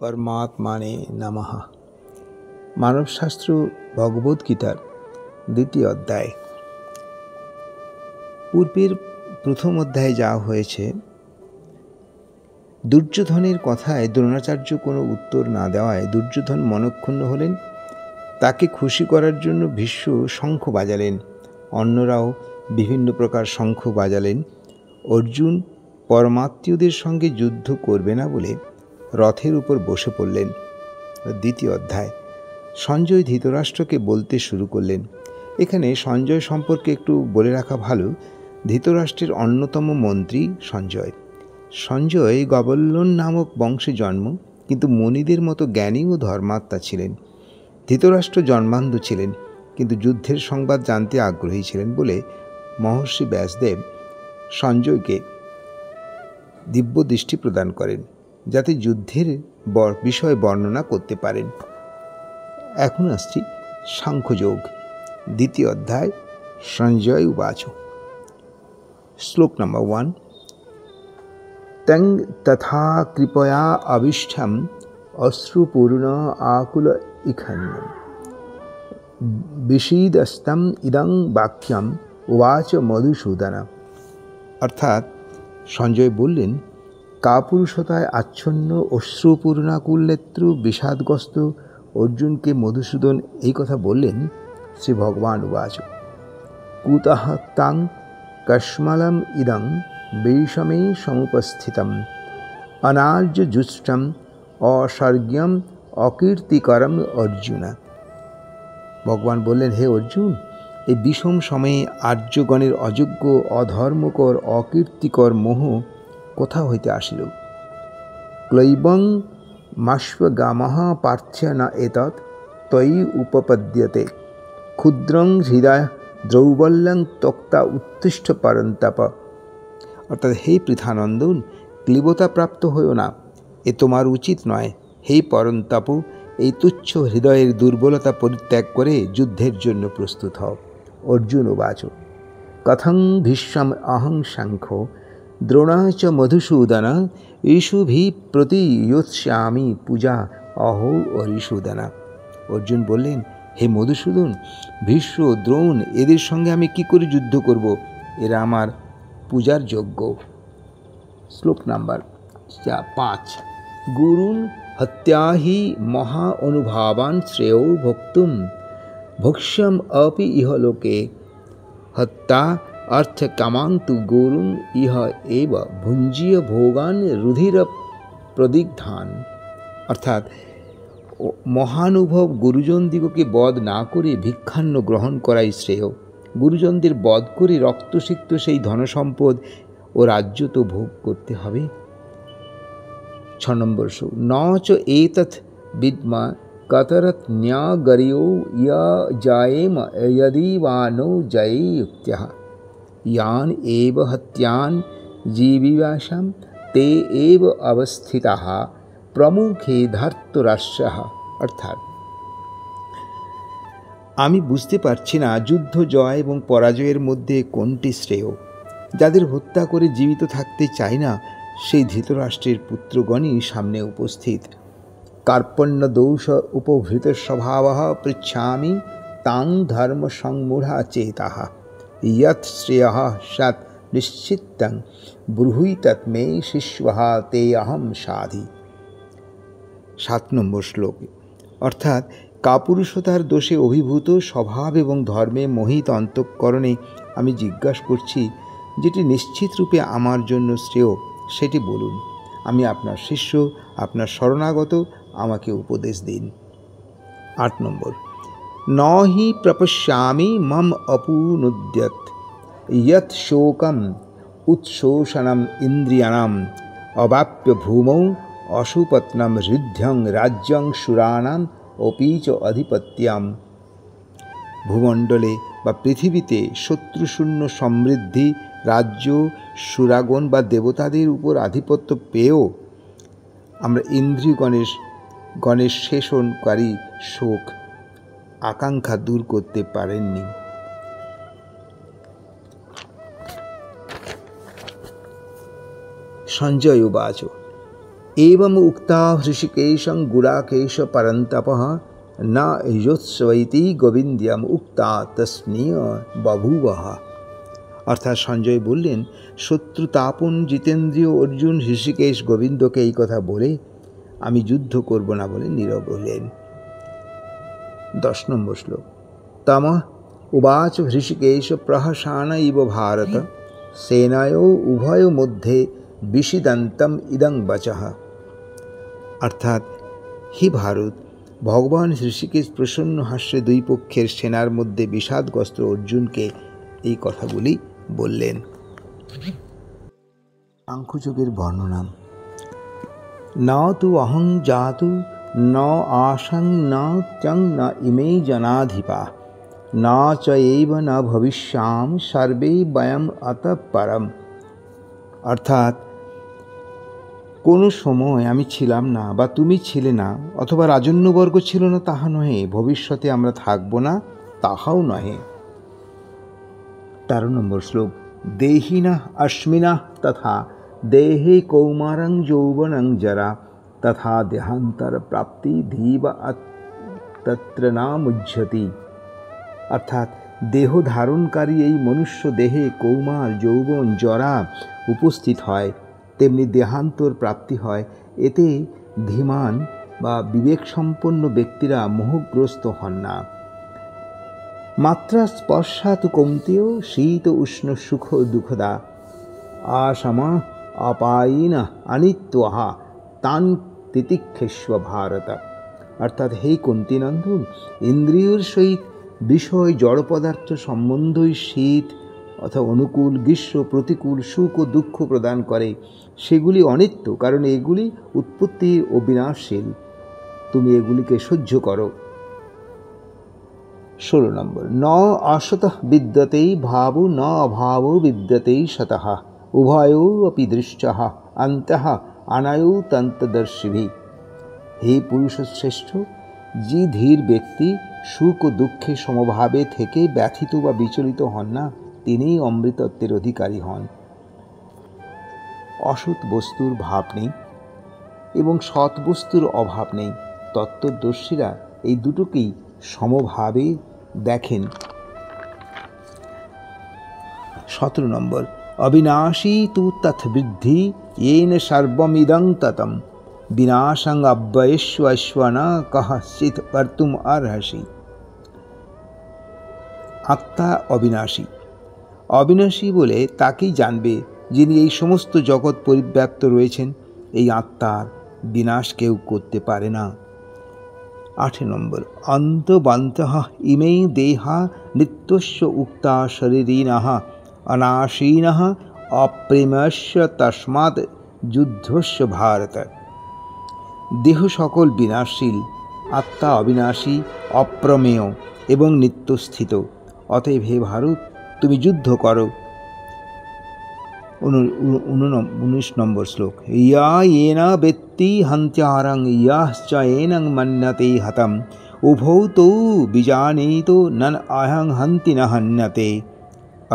परमात्माने नमः। মানবশাস্ত্র ভগবদ্গীতার দ্বিতীয় অধ্যায়। পূর্বের প্রথম অধ্যায়ে যা হয়েছে, দুর্যোধনের কথায় দ্রোণাচার্য কোনো উত্তর না দেওয়ায় দুর্যোধন মনক্ষুণ্ণ হলেন। তাকে খুশি করার জন্য ভীষ্ম শঙ্খ বাজালেন, অন্যরাও বিভিন্ন প্রকার শঙ্খ বাজালেন। অর্জুন পরমাত্মীয়দের সঙ্গে যুদ্ধ করবে না বলে রথের উপর বসে পড়লেন। দ্বিতীয় অধ্যায়। সঞ্জয় ধৃতরাষ্ট্রকে বলতে শুরু করলেন। এখানে সঞ্জয় সম্পর্কে একটু বলে রাখা ভালো। ধৃতরাষ্ট্রের অন্যতম মন্ত্রী সঞ্জয়। সঞ্জয় গবল্লন নামক বংশে জন্ম, কিন্তু মণিদের মতো জ্ঞানী ও ধর্মাত্মা ছিলেন। ধৃতরাষ্ট্র জন্মান্ধ ছিলেন, কিন্তু যুদ্ধের সংবাদ জানতে আগ্রহী ছিলেন বলে মহর্ষি ব্যাসদেব সঞ্জয়কে দিব্য দৃষ্টি প্রদান করেন, যাতে যুদ্ধের বিষয় বর্ণনা করতে পারেন। এখন আসছি সাংখ্যযোগ। দ্বিতীয় অধ্যায়। সঞ্জয় উবাচ। শ্লোক নম্বর 1। তং তথা কৃপয়া অবিষ্ঠম অশ্রুপূর্ণ আকুল ইখন্যম বিষীদস্তম ইদং বাক্যম উবাচ মধুসূদন। অর্থাৎ সঞ্জয় বললেন, কাপুরুষতায় আচ্ছন্ন অশ্রুপূর্ণাকুল নেত্র বিষাদগ্রস্ত অর্জুনকে মধুসূদন এই কথা বললেন। শ্রী ভগবান উবাচ। কুতঃ তাং কস্মলম ইদং বিষমে সমুপস্থিতম অনার্য জুষ্টম অসর্গ্যম অকীর্তিকরম অর্জুন। ভগবান বললেন, হে অর্জুন, এই বিষম সময়ে আর্যগণের অযোগ্য, অধর্মকর, অকীর্তিকর মোহ কোথা হইতে আসিল? ক্লৈবং মাস্বগামঃ পার্থ্য ন এতৎ ত্বয়ি উপপদ্যতে ক্ষুদ্রং হৃদয় দ্রৌবল্যং ত্যক্তা উত্তিষ্ঠ পরন্তপ। অর্থাৎ হে পৃথানন্দন, ক্লীবতা প্রাপ্ত হইও না, এ তোমার উচিত নয়। হে পরন্তপ, এই তুচ্ছ হৃদয়ের দুর্বলতা পরিত্যাগ করে যুদ্ধের জন্য প্রস্তুত হও। অর্জুন উবাচ। কথং ভীষ্মম অহং সাংখ্য দ্রোণাচ মধুসূদন ইষুভি প্রতিয়োৎস্যামি পূজা অহো অরিসূদন। অর্জুন বললেন, হে মধুসূদন, ভীষ্ম, দ্রোণ এদের সঙ্গে আমি কি করে যুদ্ধ করব? এরা আমার পূজার যোগ্য। শ্লোক নাম্বার 5। গুরুন হত্যাহি মহা অনুভাবান শ্রেয় ভক্তুম ভক্ষ্যম অপি ইহলোকে হত্যা অর্থ কামান্তু গুরুন ইহ এব ভুঞ্জীয় ভোগান রুধির প্রদিগ্ধান। অর্থাৎ মহানুভব গুরুজনদিগকে বধ না করে ভিক্ষান্ন গ্রহণ করাই শ্রেয়। গুরুজনদের বধ করে রক্তসিক্ত সেই ধনসম্পদ ও রাজ্য তো ভোগ করতে হবে। 6 নম্বর শ্লোক। ন চ এতৎ বিদ্মা কতরত্ন্যাগর্যো যায়েম যদি বা নো জয়ে যুক্ত্যঃ ইয়ান এব হত্যান জীবিবাসাম তে এব অবস্থিতাঃ প্রমুখে ধর্তরাষ্ট্রঃ। অর্থাৎ আমি বুঝতে পারছি না যুদ্ধ জয় এবং পরাজয়ের মধ্যে কোনটি শ্রেয়। যাদের হত্যা করে জীবিত থাকতে চাই না, সেই ধৃতরাষ্ট্রের পুত্রগণই সামনে উপস্থিত। কার্পণ্য দোষ উপভৃত স্বভাব পৃচ্ছামি তাং ধর্ম সংমূঢ়া চেতাঃ ইয়ৎ শ্রেয়ঃ সৎ নিশ্চিতং ব্রূহি তৎমে শিষ্যঃ তে অহম সাধি। 7 নম্বর শ্লোক। অর্থাৎ কাপুরুষতার দোষে অভিভূত স্বভাব এবং ধর্মে মোহিত অন্তঃকরণে আমি জিজ্ঞাসা করছি, যেটি নিশ্চিত রূপে আমার জন্য শ্রেয় সেটি বলুন। আমি আপনার শিষ্য, আপনার শরণাগত, আমাকে উপদেশ দিন। 8 নম্বর। ন হি প্রপশ্যামি মম অপুনুদ্যত ইয়ৎ শোকম উৎশোষণম ইন্দ্রিয়াণাম অবাপ্য ভূমৌ অশুপত্নম হৃদ্যং রাজ্যং সুরাণাম অপিচ অধিপত্যম। ভূমণ্ডলে বা পৃথিবীতে শত্রুশূন্য সমৃদ্ধি, রাজ্য, সুরাগণ বা দেবতাদের উপর আধিপত্য পেয়েও আমরা ইন্দ্রিয়গণের শেষণকারী শোক আকাঙ্ক্ষা দূর করতে পারেননি। সঞ্জয় উবাচ। एवम् उक्ता हृषिकेशं गुडाकेश परन्तपः न यजोत्सवैति गोविंद्यम उक्ता तस्मीय बभूवः। অর্থাৎ সঞ্জয় বললেন, শত্রু তাপন জিতেন্দ্রীয় অর্জুন হৃষিকেশ গোবিন্দকে এই কথা বলে আমি যুদ্ধ করব না বলে নীরব হলেন। 10 নম্বর শ্লোক। তম উবাচ হৃষিকেশ প্রহসান ইব ভারত সেনায়ো উভয় মধ্যে বিষিদন্তম ইদং বচঃ। অর্থাৎ হে ভারত, ভগবান হৃষিকেশ প্রসন্ন হাস্যে দুই পক্ষের সেনার মধ্যে বিষাদগ্রস্ত অর্জুনকে এই কথাগুলি বললেন। সাংখ্যযোগের বর্ণনা। ন তু অহং জাতু ন আশং ন ত্যং ন ইমে জনাধিপা ন চ এইব ন ভবিষ্যাম সর্বে বয়ম অতঃ পরম। অর্থাৎ কোনো সময় আমি ছিলাম না বা তুমি ছিলে না, অথবা রাজন্যবর্গ ছিল না তাহা নহে, ভবিষ্যতে আমরা থাকব না তাহাও নহে। 13 নম্বর শ্লোক। দেহিনা অস্মিনা তথা দেহে কৌমারং যৌবনং জরা তথা দেহান্তর প্রাপ্তি ধীব তত্র না মুহ্যতি। অর্থাৎ দেহ ধারণকারী এই মনুষ্য দেহে কৌমার যৌবন জরা উপস্থিত হয়, তেমনি দেহান্তর প্রাপ্তি হয়। এতে ধীমান বা বিবেকসম্পন্ন ব্যক্তিরা মোহগ্রস্ত হন না। মাত্রা স্পর্শাৎ কৌন্তেয় শীত উষ্ণ সুখ দুঃখদা আসমা অপায়িনা অনিত্যহা তান তিতিক্ষেস্ব ভারত। অর্থাৎ হে কুন্তিনন্দন, ইন্দ্রিয়র সহিত বিষয় জড় পদার্থ সম্বন্ধই শীত অথবা অনুকূল, গ্রীষ্ম প্রতিকূল, সুখ ও দুঃখ প্রদান করে। সেগুলি অনিত্য, কারণ এগুলি উৎপত্তি ও বিনাশশীল। তুমি এগুলিকে সহ্য করো। 16 নম্বর। ন অসতঃ বিদ্যতে ভাবো ন অভাবো বিদ্যতে সতঃ উভয়ো অপি দৃষ্টঃ অন্তঃ অনায়ো তন্তদর্শিভি। হে পুরুষ শ্রেষ্ঠ, যে ধীর ব্যক্তি সুখ ও দুঃখে সমভাবে থেকে ব্যথিত বা বিচলিত হন না, তিনিই অমৃতত্বের অধিকারী হন। অসৎ বস্তুর ভাব নেই এবং সৎ বস্তুর অভাব নেই। তত্ত্বদর্শীরা এই দুটোকেই সমভাবে দেখেন। 17 নম্বর। অবিনাশী তু তথবৃদ্ধি येन সর্বমিদং ততম বিনাশং অব্যয়েষ্বৈশ্বন কশ্চিৎ কর্তুম অর্হসি। আত্মা অবিনাশী। অবিনাশী বলে তাকেই জানবে যিনি এই সমস্ত জগৎ পরিব্যাপ্ত রয়েছেন। এই আত্মার বিনাশ কেউ করতে পারে না। 8 নম্বর। অন্তবন্তঃ ইমে দেহা নিত্যস্য উক্তা শরীরিণঃ অনাশীনঃ অপ্রেমস্য তস্মাৎ যুদ্ধস্য ভারত। দেহ সকল বিনাশশীল, আত্মা অবিনাশী, অপ্রমেয় এবং নিত্যস্থিত। অতএব হে ভারত, তুমি যুদ্ধ করো। 19 নম্বর শ্লোক। ইয়া येन वेत्ति हन्त्यारं यश्च येनं मन्यते हतं উভৌ তৌ বিজানীত নন আহং হন্তি না হন্যতে।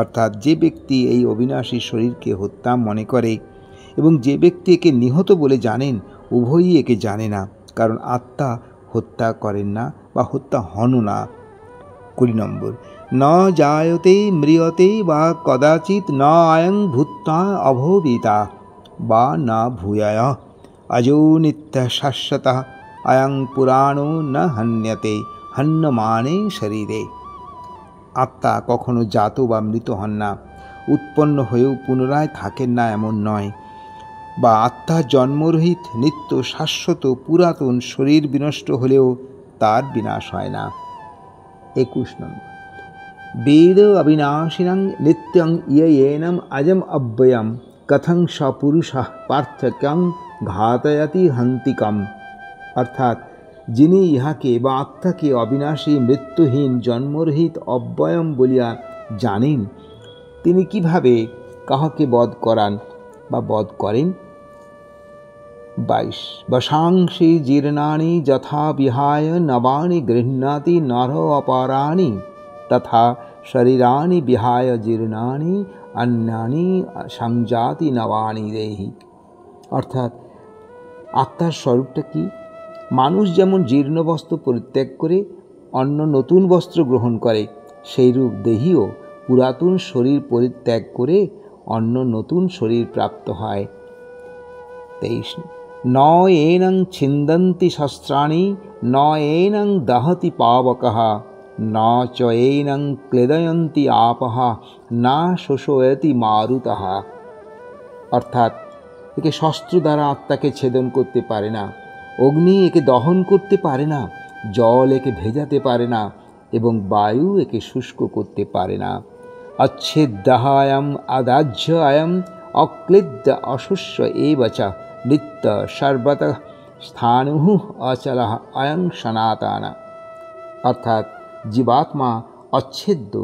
অর্থাৎ যে ব্যক্তি এই অবিনাশী শরীরকে হত্যা মনে করে এবং যে ব্যক্তি একে নিহত বলে জানেন, উভয়ই একে জানে না, কারণ আত্মা হত্যা করেন না বা হত্যা হনও না। 20 নম্বর। ন জায়তে ম্রিয়তে বা কদাচিৎ ন আয়ং ভূত্বা অভবিতা বা না ভূয়ায় অজো নিত্য শাশ্বতঃ অয়ং পুরাণো ন হন্যতে হন্যমানে শরীরে। আত্মা কখনো জাত বা মৃত হন না, উৎপন্ন হয়েও পুনরায় থাকেন না এমন নয়, বা আত্মা জন্মরহিত, নিত্য, শাশ্বত, পুরাতন। শরীর বিনষ্ট হলেও তার বিনাশ হয় না। 21 নম্বর। বেদ অবিনাশিনং নিত্যং ইয়েনম অজম অব্যয়ম কথং স পুরুষঃ পার্থক্যং ঘাতয়তি হন্তিকম। অর্থাৎ যিনি ইহাকে বা আত্মাকে অবিনাশী, মৃত্যুহীন, জন্মরহিত, অব্যয়ম বলিয়া জানেন, তিনি কিভাবে কাহাকে বধ করান বা বধ করেন। 22 বশাংসি জীর্ণানি যথা বিহায় নবানি গৃহ্ণাতি নর অপরাণি তথা শরীরানি বিহায় জীর্ণানি অন্যানি সংজাতি নবানি দেহি। অর্থাৎ আত্মার স্বরূপটা কি? মানুষ যেমন জীর্ণ বস্ত্র পরিত্যাগ করে অন্য নতুন বস্ত্র গ্রহণ করে, সেইরূপ দেহীও পুরাতন শরীর পরিত্যাগ করে অন্য নতুন শরীর প্রাপ্ত হয়। 23 ন এনং ছিন্দন্তি শস্ত্রাণি ন এনং দহতি পাবকঃ ন চ এনং ক্লেদয়ন্তি আপঃ না শোষয়তি মারুতঃ। অর্থাৎ একে শস্ত্র দ্বারা আত্মাকে ছেদন করতে পারে না, অগ্নি একে দহন করতে পারে না, জল একে ভেজাতে পারে না এবং বায়ু একে শুষ্ক করতে পারে না। अच्छेद्दहायम अदाज्य अयम अक्लिद्द अशुष्य एव च नित्य सर्वतः स्थाणुः अचलः अयं सनातन। অর্থাৎ জীবাত্মা অচ্ছেদ্য,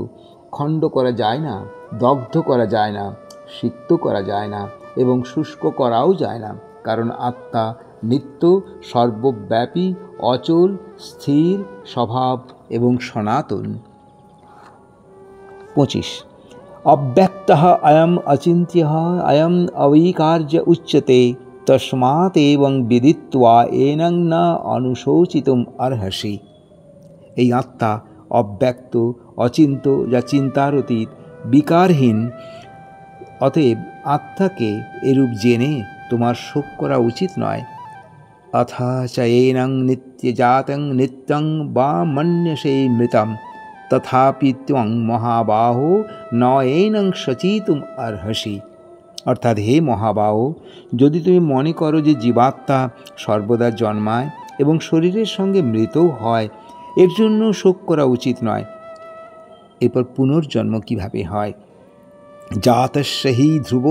খণ্ড করা যায় না, দগ্ধ করা যায় না, সিক্ত করা যায় না এবং শুষ্ক করাও যায় না, কারণ আত্মা নিত্য, সর্বব্যাপী, অচল, স্থির স্বভাব এবং সনাতন। 25 अव्यक्तः अयम् अचिन्त्यः अयम् अविकार्य उच्यते तस्मात् एवं विदित्वा एनं न अनुशोचितुम अर्हसि। এই আত্মা অব্যক্ত, অচিন্ত, যা চিন্তার অতীত, বিকারহীন। অতএব আত্মাকে এরূপ জেনে তোমার শোক করা উচিত নয়। अथा च एनं नित्यजातं नित्यं वा मन्यसे मृतं তথাপি ত্বং মহাবাহো ন এনং সচিতুম অর্হসি। অর্থাৎ হে মহাবাহো, যদি তুমি মনে করো যে জীবাত্মা সর্বদা জন্মায় এবং শরীরের সঙ্গে মৃতও হয়, এর জন্য শোক করা উচিত নয়। এরপর পুনর্জন্ম কিভাবে হয়? জাতস্য হি ধ্রুব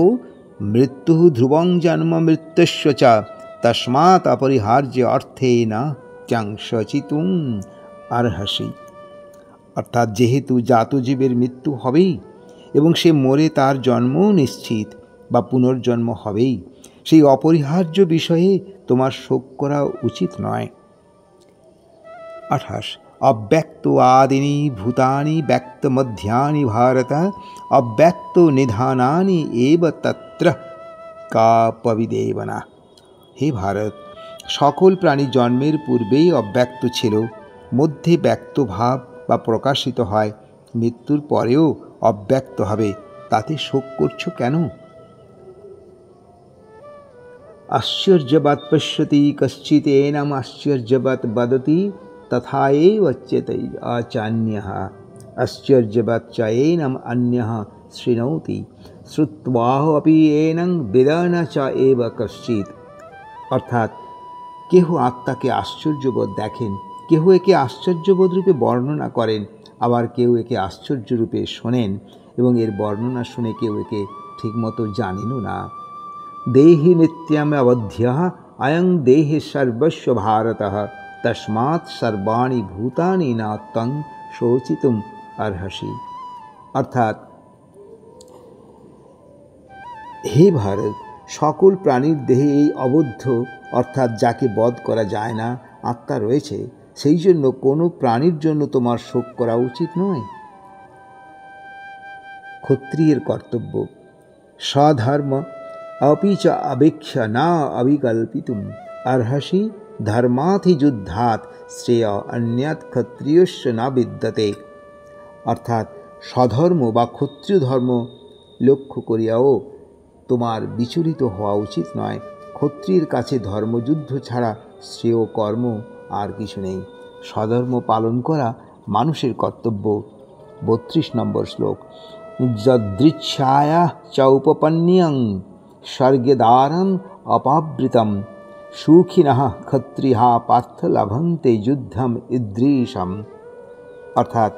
মৃত্যু ধ্রুবং জন্ম মৃত্যুস্য চ তস্মাৎ অপরিহার্য অর্থেন ত্বং সচিতুম অর্হসি। অর্থাৎ যেহেতু জাতজীবের মৃত্যু হবেই এবং সে মরে তার জন্মও নিশ্চিত বা পুনর্জন্ম হবেই, সেই অপরিহার্য বিষয়ে তোমার শোক করা উচিত নয়। 28 অব্যক্ত আদিনি ভূতানি ব্যক্ত মধ্যানি ভারত অব্যক্ত নিধানানি এব তত্র কাপবিদেবনা। হে ভারত, সকল প্রাণী জন্মের পূর্বেই অব্যক্ত ছিল, মধ্যে ব্যক্ত ভাব বা প্রকাশিত হয়, মৃত্যুর পরেও অব্যক্ত হবে, তাতে শোক করছো কেন? আশ্চর্যবৎ পশ্যতি কশ্চিৎ এনম আশ্চর্যবৎ বদতি তথা এব চ্যেতৈ আচান্যঃ আশ্চর্যবৎ চ এনম অন্যঃ শৃণোতি শ্রুত্বাপি এনং বিদন চ এব কশ্চিৎ। অর্থাৎ কেহ আত্মাকে আশ্চর্যবোধ দেখেন, কেহ একে আশ্চর্যবোধ রূপে বর্ণনা করেন, আবার কেউ একে আশ্চর্যরূপে শোনেন এবং এর বর্ণনা শুনে কেউ একে ঠিকমতো জানেনও না। দেহি নিত্যম অবধ্যঃ অয়ং দেহে সর্বস্ব ভারতঃ তস্মাৎ সর্বাণি ভূতানি ন ত্বং শোচিতুম অর্হসি। অর্থাৎ হে ভারত, সকল প্রাণীর দেহে এই অবদ্ধ অর্থাৎ যাকে বধ করা যায় না আত্মা রয়েছে, সেই জন্য কোনো প্রাণীর জন্য তোমার শোক করা উচিত নয়। ক্ষত্রিয়ের কর্তব্য স্বধর্ম अपि च अवेक्ष्य न अविकल्पितुम अर्हसि धर्माथि যুদ্ধাৎ শ্রেয় अन्यत् ক্ষত্রিয়স্য न বিদ্যতে। অর্থাৎ স্বধর্ম বা ক্ষত্রিয় ধর্ম লক্ষ্য করিয়াও তোমার বিচলিত হওয়া উচিত নয়। ক্ষত্রিয়ের কাছে ধর্মযুদ্ধ ছাড়া শ্রেয় কর্ম আর কিছু নেই। স্বধর্ম পালন করা মানুষের কর্তব্য। 32 নম্বর শ্লোক যদৃচ্ছায়া চৌপপন্যং স্বর্গদ্বারম অপাবৃতম সুখিনঃ ক্ষত্রিয়া পার্থ লভন্তে যুদ্ধম ঈদৃশম। অর্থাৎ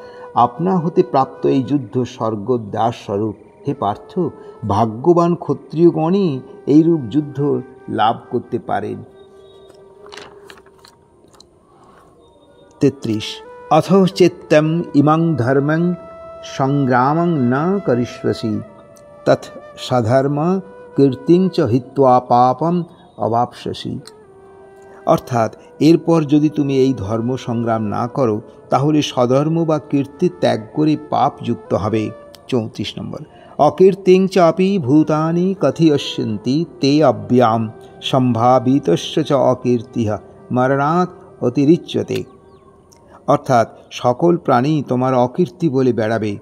আপনা হতে প্রাপ্ত এই যুদ্ধ স্বর্গদ্বার স্বরূপ। হে পার্থ, ভাগ্যবান ক্ষত্রিয়গণই এইরূপ যুদ্ধ লাভ করতে পারেন। 33 অথ চেত্তম ইমং ধর্মং সংগ্রামং ন করিষ্যসি তৎ সধর্ম কীর্তিঞ্চ হিত্বা পাপম অবাপ্স্যসি। অর্থাৎ এরপর যদি তুমি এই ধর্ম সংগ্রাম না করো, তাহলে স্বধর্ম বা কীর্তি ত্যাগ করে পাপ যুক্ত হবে। 34 নম্বর অকীর্তিং চাপি ভূতানি কথিয়স্যন্তি তে অব্যাম সম্ভাবিতস্য চ অকীর্তিঃ মরণাৎ অতিরিচ্যতে। অর্থাৎ সকল প্রাণী তোমার অকীর্তি বলে বেড়াবে।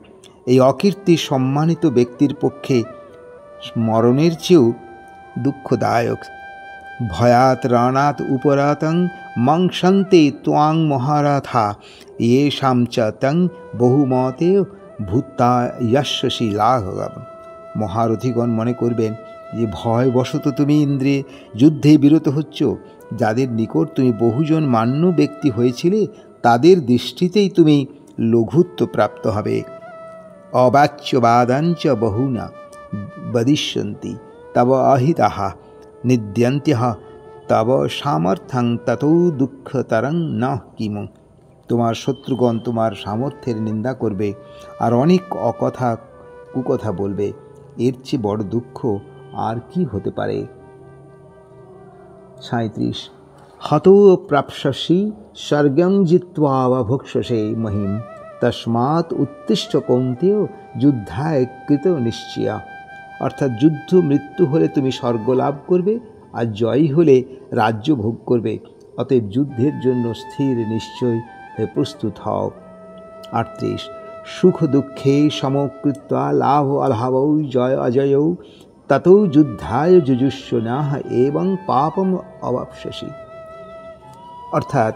এই অকীর্তি সম্মানিত ব্যক্তির পক্ষে মরণের চেয়েও দুঃখদায়ক। ভয়াত রণাৎ উপরাতং মংসন্তে ত্বাং মহারথা येषां च तं বহুমতে ভূতা যশস্বী লাঘব। মহারথীগণ মনে করবেন যে ভয়বশত তুমি ইন্দ্রে যুদ্ধে বিরত হচ্ছ। যাদের নিকট তুমি বহুজন মান্য ব্যক্তি হয়েছিলে তাদের দৃষ্টিতেই তুমি লঘুত্ব প্রাপ্ত হবে। অবাচ্যবাদাঞ্চ বহুনা বদিষ্যন্তি তব অহিতাঃ নিদ্যন্ত্যঃ তব সামর্থ্যং ততো দুঃখতরং ন কিমু। তোমার শত্রুগণ তোমার সামর্থ্যের নিন্দা করবে আর অনেক কুকথা বলবে। এর চেয়ে বড় দুঃখ আর কি হতে পারে। 37 হতো প্রাপ্স্যসি স্বর্গং জিত্বা বা ভক্ষসে মহিম তস্মাৎ উত্তিষ্ঠ কৌন্তেয় যুদ্ধায় কৃত নিশ্চয়া। অর্থাৎ যুদ্ধ মৃত্যু হলে তুমি স্বর্গ লাভ করবে আর জয়ী হলে রাজ্য ভোগ করবে। অতএব যুদ্ধের জন্য স্থির নিশ্চয় হয়ে প্রস্তুত হও। 38 সুখ দুঃখে সমকৃত্বা লাভ অলাভৌ জয় অজয়ৌ ততো যুদ্ধায় যুজুষ্বনাঃ এবং পাপম অবাপ্স্যসি। অর্থাৎ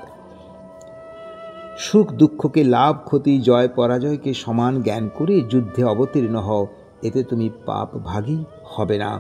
সুখ দুঃখকে লাভ ক্ষতি জয় পরাজয়কে সমান জ্ঞান করে যুদ্ধে অবতীর্ণ হও, এতে তুমি পাপ ভাগী হবে না।